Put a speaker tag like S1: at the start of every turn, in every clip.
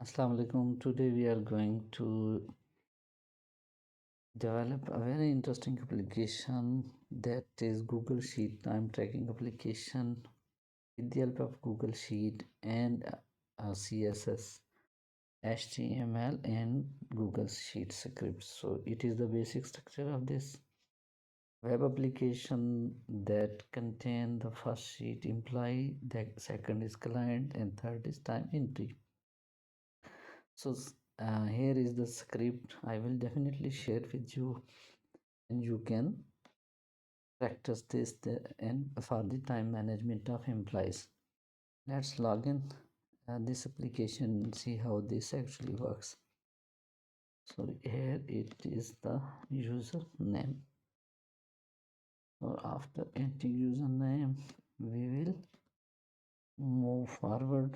S1: Assalamu alaikum. Today we are going to develop a very interesting application that is Google Sheet time tracking application with the help of Google Sheet and CSS, HTML and Google Sheet scripts. So it is the basic structure of this web application that contain the first sheet employee, the second is client and third is time entry. So here is the script. I will definitely share with you and you can practice this and for the time management of employees. Let's log in this application and see how this actually works. So here it is the username. So after entering username we will move forward,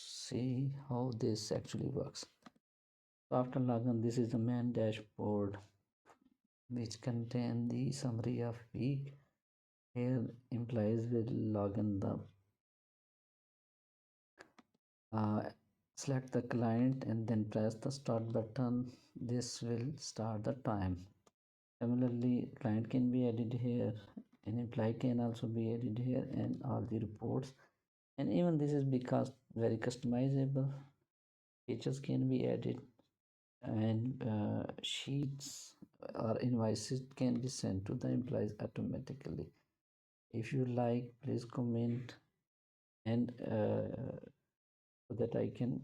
S1: see how this actually works. So after login, this is the main dashboard which contain the summary of week. Here employees will log in the select the client and then press the start button. This will start the time. Similarly, client can be added here, an employee can also be added here, and all the reports. And even this is because very customizable. Features can be added, and sheets or invoices can be sent to the employees automatically. If you like, please comment and so that I can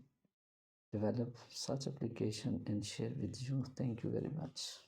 S1: develop such application and share with you. Thank you very much.